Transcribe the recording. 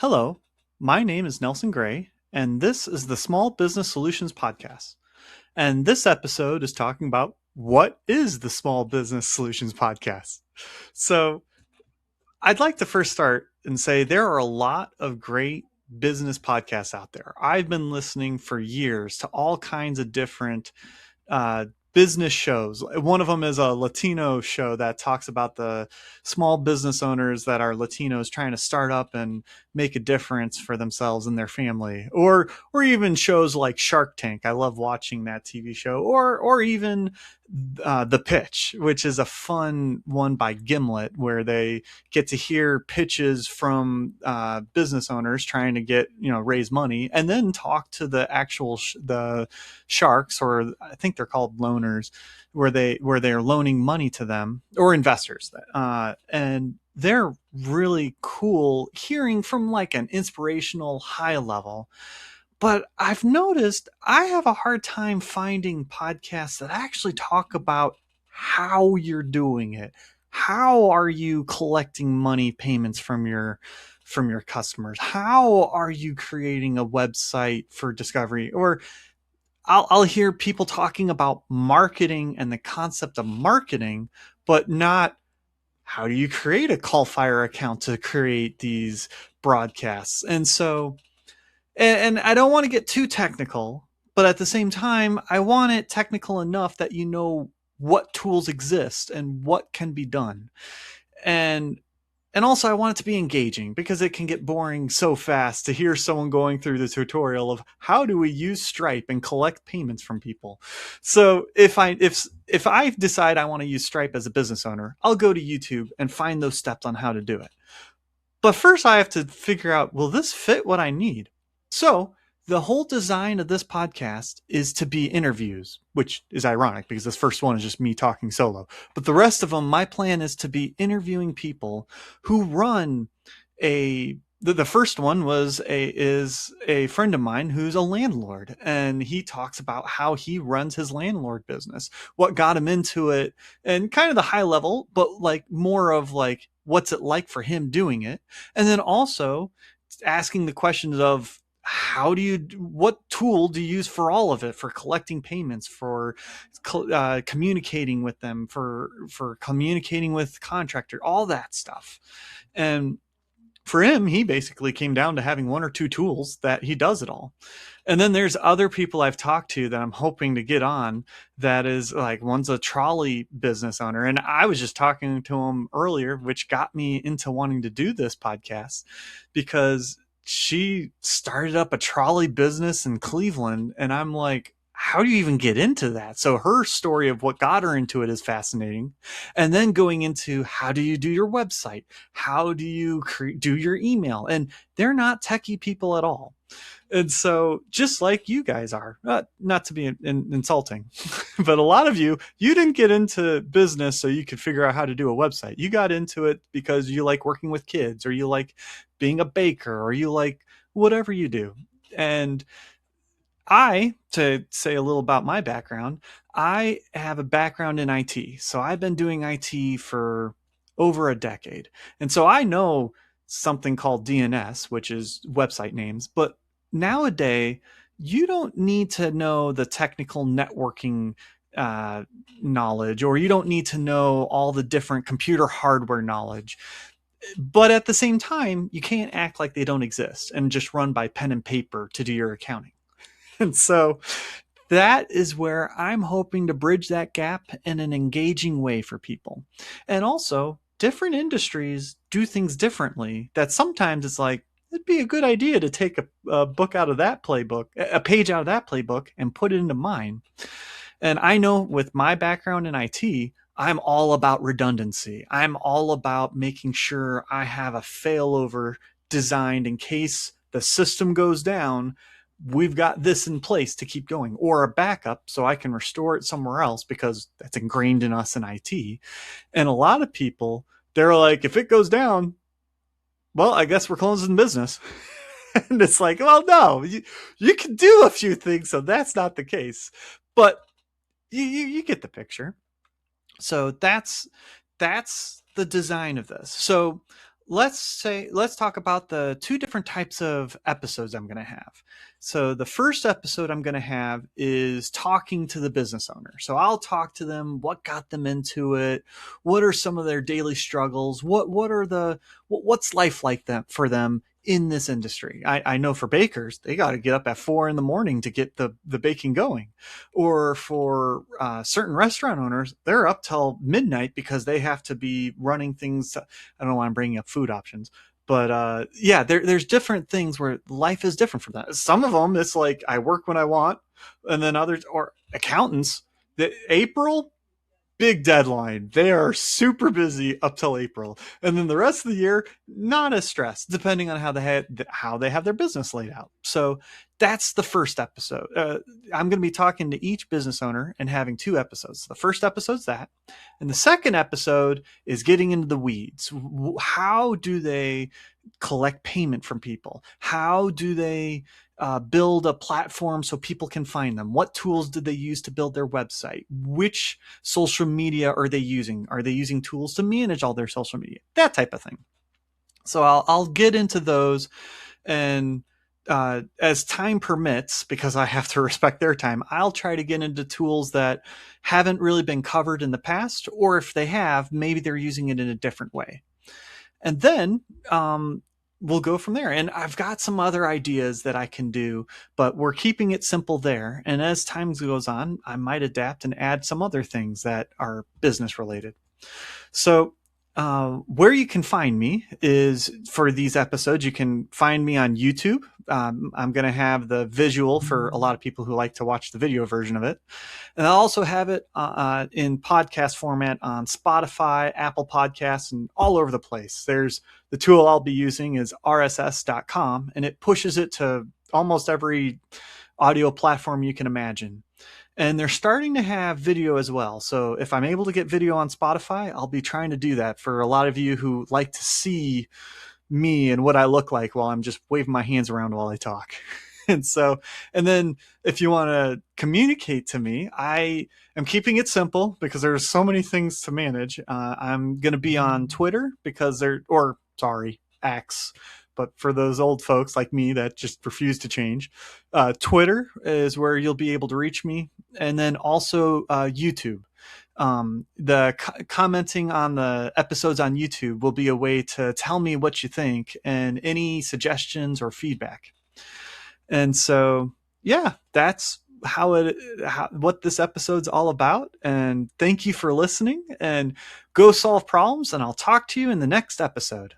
Hello, my name is Nelson Gray, and this is the Small Business Solutions Podcast. And this episode is talking about what is the Small Business Solutions Podcast. So, I'd like to first start and say there are a lot of great business podcasts out there. I've been listening for years to all kinds of different uh, business shows. One of them is a Latino show that talks about the small business owners that are Latinos trying to start up and make a difference for themselves and their family. Or even shows like Shark Tank. I love watching that TV show. Or even The Pitch, which is a fun one by Gimlet, where they get to hear pitches from business owners trying to get raise money, and then talk to the actual the sharks, or I think they're called loaners, where they're loaning money to them, or investors, and they're really cool hearing from like an inspirational high level. But I've noticed I have a hard time finding podcasts that actually talk about how you're doing it. How are you collecting money payments from your customers? How are you creating a website for discovery? Or I'll hear people talking about marketing and the concept of marketing, but not how do you create a call fire account to create these broadcasts. And I don't want to get too technical, but at the same time, I want it technical enough that you know what tools exist and what can be done. And and also I want it to be engaging, because it can get boring so fast to hear someone going through the tutorial of how do we use Stripe and collect payments from people. So if I decide I want to use Stripe as a business owner, I'll go to YouTube and find those steps on how to do it. But first I have to figure out, will this fit what I need? So the whole design of this podcast is to be interviews, which is ironic because this first one is just me talking solo. But the rest of them, my plan is to be interviewing people who run a the first one is a friend of mine who's a landlord, and he talks about how he runs his landlord business, what got him into it, and kind of the high level, but like more of like what's it like for him doing it. And then also asking the questions of what tool do you use for all of it, for collecting payments, for communicating with them, for communicating with contractor, all that stuff. And for him, he basically came down to having one or two tools that he does it all. And then there's other people I've talked to that I'm hoping to get on, that is like, one's a trolley business owner. And I was just talking to him earlier, which got me into wanting to do this podcast, because she started up a trolley business in Cleveland. And I'm like, how do you even get into that? So her story of what got her into it is fascinating. And then going into, how do you do your website? How do you do your email? And they're not techie people at all. And so, just like you guys are, not to be insulting, but a lot of you didn't get into business so you could figure out how to do a website. You got into it because you like working with kids, or you like being a baker, or you like whatever you do. And to say a little about my background, I have a background in IT. So I've been doing IT for over a decade. And so I know something called DNS, which is website names. But nowadays, you don't need to know the technical networking knowledge, or you don't need to know all the different computer hardware knowledge. But at the same time, you can't act like they don't exist and just run by pen and paper to do your accounting. And so that is where I'm hoping to bridge that gap in an engaging way for people. And also, different industries do things differently, that sometimes it's like, it'd be a good idea to take a book out of that playbook, a page out of that playbook, and put it into mine. And I know with my background in IT, I'm all about redundancy. I'm all about making sure I have a failover designed in case the system goes down. We've got this in place to keep going, or a backup so I can restore it somewhere else, because that's ingrained in us in IT. And a lot of people, they're like, if it goes down, well, I guess we're closing business. And it's like, well, no, you can do a few things, so that's not the case. But you get the picture. So that's the design of this. So let's talk about the two different types of episodes I'm going to have. So the first episode I'm going to have is talking to the business owner. So I'll talk to them, what got them into it, what are some of their daily struggles, what's life like them for them in this industry. I know for bakers, they got to get up at 4 a.m. to get the baking going, or for certain restaurant owners, they're up till midnight because they have to be running things. I don't know why I'm bringing up food options, but yeah, there's different things where life is different from that. Some of them, it's like I work when I want, and then others, or accountants, the April big deadline. They are super busy up till April, and then the rest of the year not as stressed, depending on how they have their business laid out. So that's the first episode. I'm going to be talking to each business owner and having two episodes. The first episode's that, and the second episode is getting into the weeds. How do they collect payment from people? How do they build a platform so people can find them? What tools did they use to build their website? Which social media are they using? Are they using tools to manage all their social media? That type of thing. So I'll get into those, and as time permits, because I have to respect their time, I'll try to get into tools that haven't really been covered in the past, or if they have, maybe they're using it in a different way. And then we'll go from there. And I've got some other ideas that I can do, but we're keeping it simple there. And as time goes on, I might adapt and add some other things that are business related. So where you can find me is, for these episodes, you can find me on YouTube. I'm going to have the visual for a lot of people who like to watch the video version of it. And I'll also have it in podcast format on Spotify, Apple Podcasts, and all over the place. There's the tool I'll be using is rss.com, and it pushes it to almost every audio platform you can imagine. And they're starting to have video as well. So if I'm able to get video on Spotify, I'll be trying to do that for a lot of you who like to see me and what I look like while I'm just waving my hands around while I talk. And then if you want to communicate to me, I am keeping it simple because there's so many things to manage. I'm going to be on Twitter X. But for those old folks like me that just refuse to change, Twitter is where you'll be able to reach me. And then also YouTube. Commenting on the episodes on YouTube will be a way to tell me what you think and any suggestions or feedback. And so, yeah, that's what this episode's all about. And thank you for listening, and go solve problems. And I'll talk to you in the next episode.